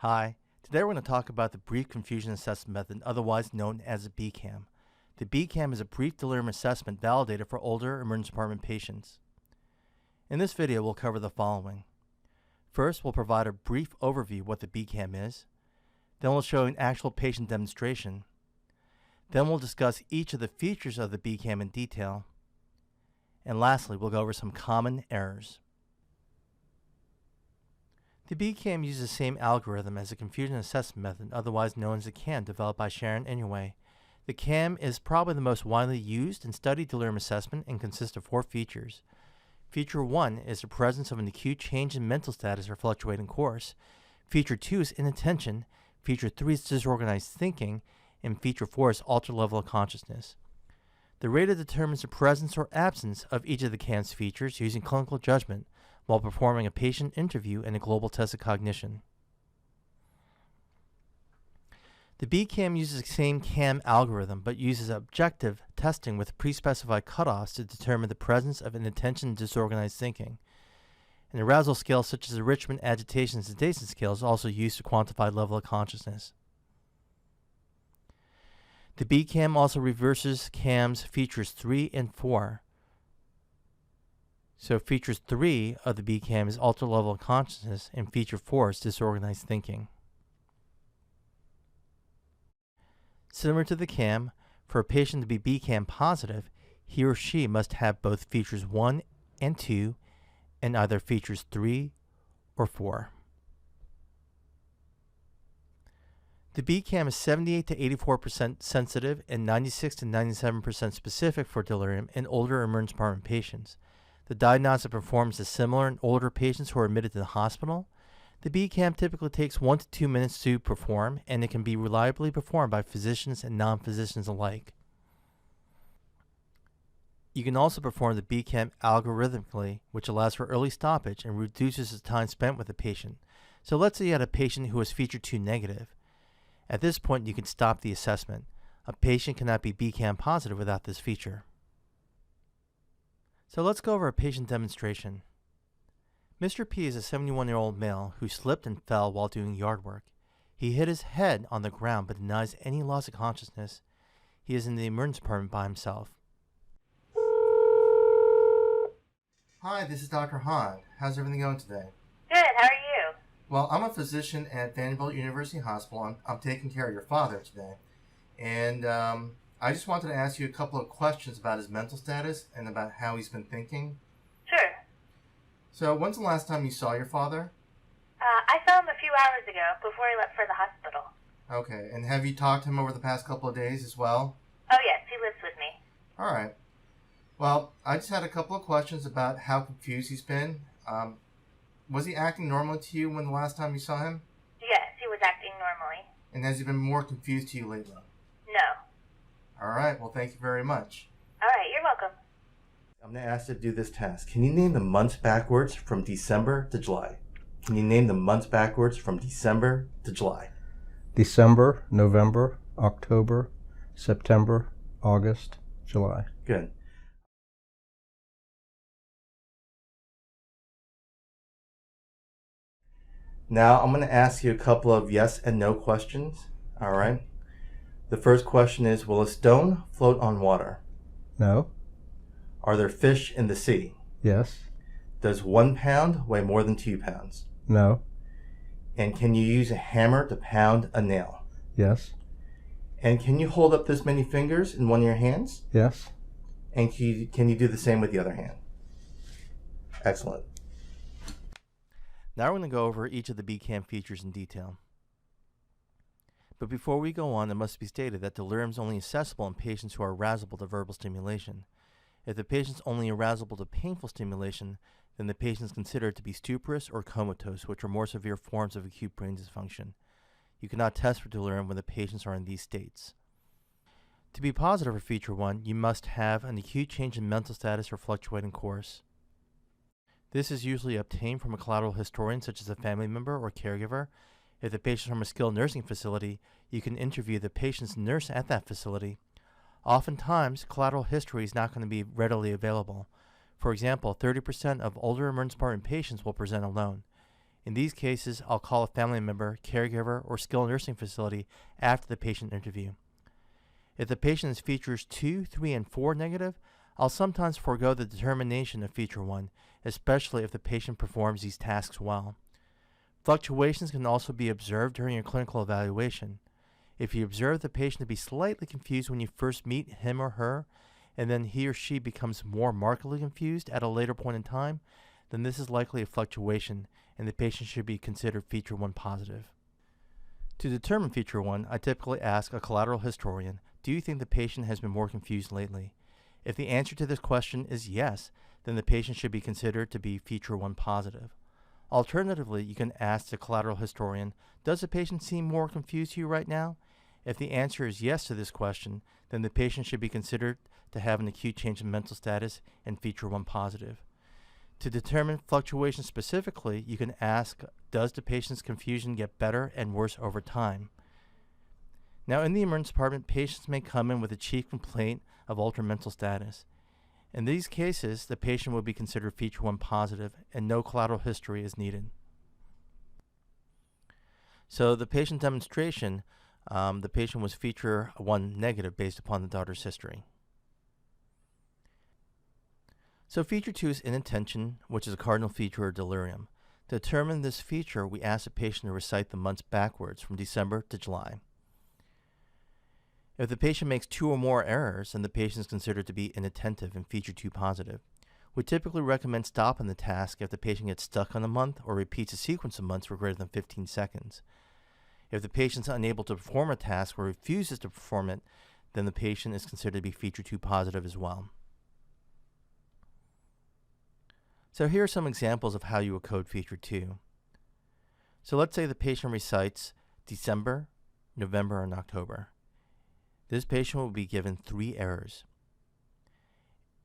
Hi, today we're going to talk about the Brief Confusion Assessment Method, otherwise known as a bCAM. The bCAM is a brief delirium assessment validated for older emergency department patients. In this video, we'll cover the following. First, we'll provide a brief overview of what the bCAM is. Then we'll show an actual patient demonstration. Then we'll discuss each of the features of the bCAM in detail. And lastly, we'll go over some common errors. The bCAM uses the same algorithm as the confusion assessment method, otherwise known as the CAM, developed by Sharon Inouye. The CAM is probably the most widely used and studied delirium assessment and consists of 4 features. Feature 1 is the presence of an acute change in mental status or fluctuating course. Feature 2 is inattention. Feature 3 is disorganized thinking. And Feature 4 is altered level of consciousness. The rater determines the presence or absence of each of the CAM's features using clinical judgment while performing a patient interview and a global test of cognition. The bCAM uses the same CAM algorithm but uses objective testing with pre-specified cutoffs to determine the presence of inattention and disorganized thinking. An arousal scale such as the Richmond Agitation and Sedation Scale is also used to quantify level of consciousness. The bCAM also reverses CAM's features 3 and 4. So features 3 of the bCAM is altered level of consciousness and feature 4 is disorganized thinking. Similar to the CAM, for a patient to be bCAM positive, he or she must have both features 1 and 2 and either features 3 or 4. The bCAM is 78 to 84% sensitive and 96 to 97% specific for delirium in older emergency department patients. The diagnostic performance is similar in older patients who are admitted to the hospital. The bCAM typically takes 1 to 2 minutes to perform, and it can be reliably performed by physicians and non-physicians alike. You can also perform the bCAM algorithmically, which allows for early stoppage and reduces the time spent with the patient. So let's say you had a patient who was feature 2 negative. At this point, you can stop the assessment. A patient cannot be bCAM positive without this feature. So let's go over a patient demonstration. Mr. P is a 71-year-old male who slipped and fell while doing yard work. He hit his head on the ground but denies any loss of consciousness. He is in the emergency department by himself. Hi, this is Dr. Hahn. How's everything going today? Good, how are you? Well, I'm a physician at Vanderbilt University Hospital. I'm taking care of your father today. And I just wanted to ask you a couple of questions about his mental status and about how he's been thinking. Sure. So, when's the last time you saw your father? I saw him a few hours ago before he left for the hospital. Okay, and have you talked to him over the past couple of days as well? Oh yes, he lives with me. All right. Well, I just had a couple of questions about how confused he's been. Was he acting normally to you when the last time you saw him? Yes, he was acting normally. And has he been more confused to you lately? No. All right, well, thank you very much. All right, you're welcome. I'm going to ask you to do this task. Can you name the months backwards from December to July? Can you name the months backwards from December to July? December, November, October, September, August, July. Good. Now I'm going to ask you a couple of yes and no questions. All right. The first question is, will a stone float on water? No. Are there fish in the sea? Yes. Does 1 pound weigh more than 2 pounds? No. And can you use a hammer to pound a nail? Yes. And can you hold up this many fingers in one of your hands? Yes. And can you do the same with the other hand? Excellent. Now we're going to go over each of the bCAM features in detail. But before we go on, it must be stated that delirium is only accessible in patients who are arousable to verbal stimulation. If the patient is only arousable to painful stimulation, then the patient is considered to be stuporous or comatose, which are more severe forms of acute brain dysfunction. You cannot test for delirium when the patients are in these states. To be positive for feature 1, you must have an acute change in mental status or fluctuating course. This is usually obtained from a collateral historian such as a family member or caregiver. If the patient is from a skilled nursing facility, you can interview the patient's nurse at that facility. Oftentimes, collateral history is not going to be readily available. For example, 30% of older emergency department patients will present alone. In these cases, I'll call a family member, caregiver, or skilled nursing facility after the patient interview. If the patient is features 2, 3, and 4 negative, I'll sometimes forego the determination of feature 1, especially if the patient performs these tasks well. Fluctuations can also be observed during your clinical evaluation. If you observe the patient to be slightly confused when you first meet him or her, and then he or she becomes more markedly confused at a later point in time, then this is likely a fluctuation, and the patient should be considered feature 1 positive. To determine feature 1, I typically ask a collateral historian, do you think the patient has been more confused lately? If the answer to this question is yes, then the patient should be considered to be feature 1 positive. Alternatively, you can ask the collateral historian, does the patient seem more confused to you right now? If the answer is yes to this question, then the patient should be considered to have an acute change in mental status and feature 1 positive. To determine fluctuations specifically, you can ask, does the patient's confusion get better and worse over time? Now, in the emergency department, patients may come in with a chief complaint of altered mental status. In these cases, the patient will be considered feature 1 positive and no collateral history is needed. So the patient demonstration, the patient was feature 1 negative based upon the daughter's history. So feature 2 is inattention, which is a cardinal feature of delirium. To determine this feature, we ask the patient to recite the months backwards from December to July. If the patient makes 2 or more errors, then the patient is considered to be inattentive and feature 2 positive. We typically recommend stopping the task if the patient gets stuck on a month or repeats a sequence of months for greater than 15 seconds. If the patient is unable to perform a task or refuses to perform it, then the patient is considered to be feature 2 positive as well. So here are some examples of how you would code feature 2. So let's say the patient recites December, November, and October. This patient will be given 3 errors.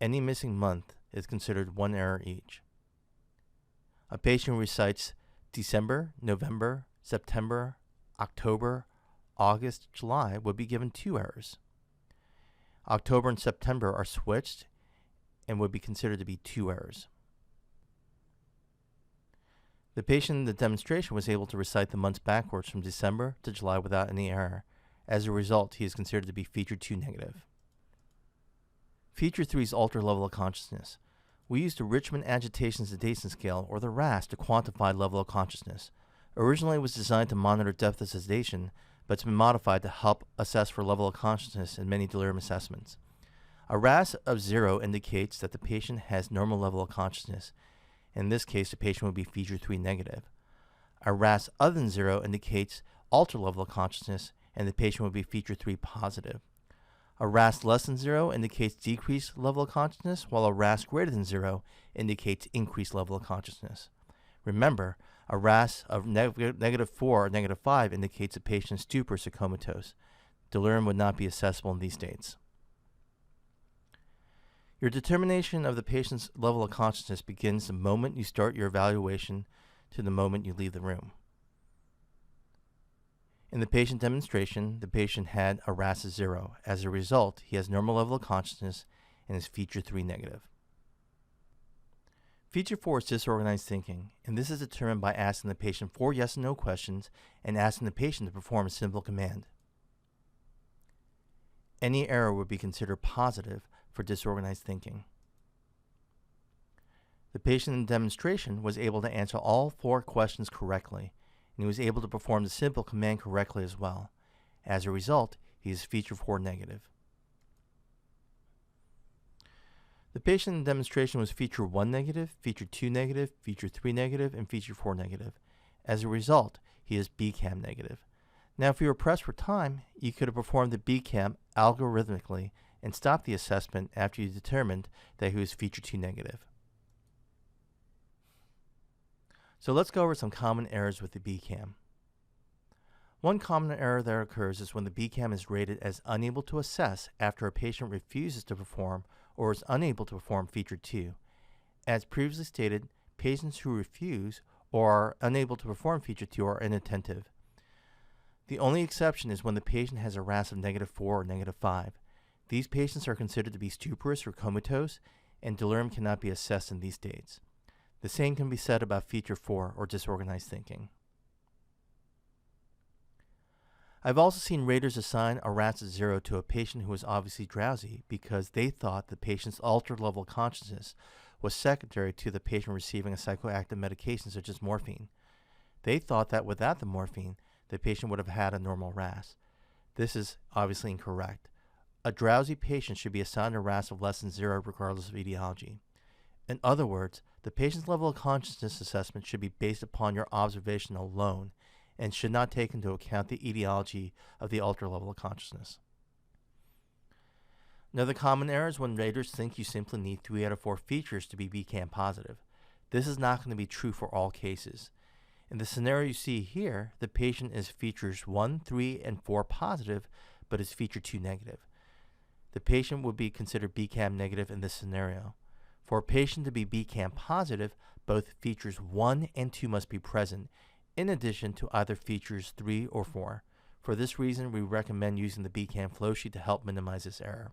Any missing month is considered 1 error each. A patient who recites December, November, September, October, August, July would be given 2 errors. October and September are switched and would be considered to be 2 errors. The patient in the demonstration was able to recite the months backwards from December to July without any error. As a result, he is considered to be feature 2 negative. Feature 3 is altered level of consciousness. We use the Richmond Agitation Sedation Scale, or the RASS, to quantify level of consciousness. Originally, it was designed to monitor depth of sedation, but it's been modified to help assess for level of consciousness in many delirium assessments. A RASS of 0 indicates that the patient has normal level of consciousness. In this case, the patient would be feature 3 negative. A RASS other than 0 indicates altered level of consciousness, and the patient would be feature 3 positive. A RASS less than 0 indicates decreased level of consciousness, while a RASS greater than 0 indicates increased level of consciousness. Remember, a RASS of negative 4 or negative 5 indicates a patient is stuporous or comatose. Delirium would not be accessible in these states. Your determination of the patient's level of consciousness begins the moment you start your evaluation to the moment you leave the room. In the patient demonstration, the patient had a RASS of 0. As a result, he has normal level of consciousness and is feature 3 negative. Feature 4 is disorganized thinking, and this is determined by asking the patient 4 yes and no questions and asking the patient to perform a simple command. Any error would be considered positive for disorganized thinking. The patient in the demonstration was able to answer all 4 questions correctly, and he was able to perform the simple command correctly as well. As a result, he is feature 4 negative. The patient in the demonstration was feature 1 negative, feature 2 negative, feature 3 negative, and feature 4 negative. As a result, he is bCAM negative. Now, if you were pressed for time, you could have performed the bCAM algorithmically and stopped the assessment after you determined that he was feature 2 negative. So let's go over some common errors with the bCAM. One common error that occurs is when the bCAM is rated as unable to assess after a patient refuses to perform or is unable to perform feature 2. As previously stated, patients who refuse or are unable to perform feature 2 are inattentive. The only exception is when the patient has a RASS of negative 4 or negative 5. These patients are considered to be stuporous or comatose, and delirium cannot be assessed in these states. The same can be said about feature 4, or disorganized thinking. I've also seen raters assign a RASS of 0 to a patient who was obviously drowsy because they thought the patient's altered level of consciousness was secondary to the patient receiving a psychoactive medication such as morphine. They thought that without the morphine, the patient would have had a normal RASS. This is obviously incorrect. A drowsy patient should be assigned a RASS of less than 0 regardless of etiology. In other words, the patient's level of consciousness assessment should be based upon your observation alone and should not take into account the etiology of the altered level of consciousness. Another common error is when raters think you simply need 3 out of 4 features to be bCAM positive. This is not going to be true for all cases. In the scenario you see here, the patient is features 1, 3, and 4 positive, but is feature 2 negative. The patient would be considered bCAM negative in this scenario. For a patient to be bCAM positive, both features 1 and 2 must be present, in addition to either features 3 or 4. For this reason, we recommend using the bCAM flowsheet to help minimize this error.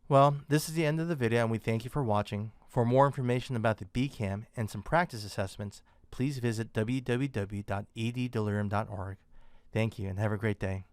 Well, this is the end of the video, and we thank you for watching. For more information about the bCAM and some practice assessments, please visit www.eddelirium.org. Thank you, and have a great day.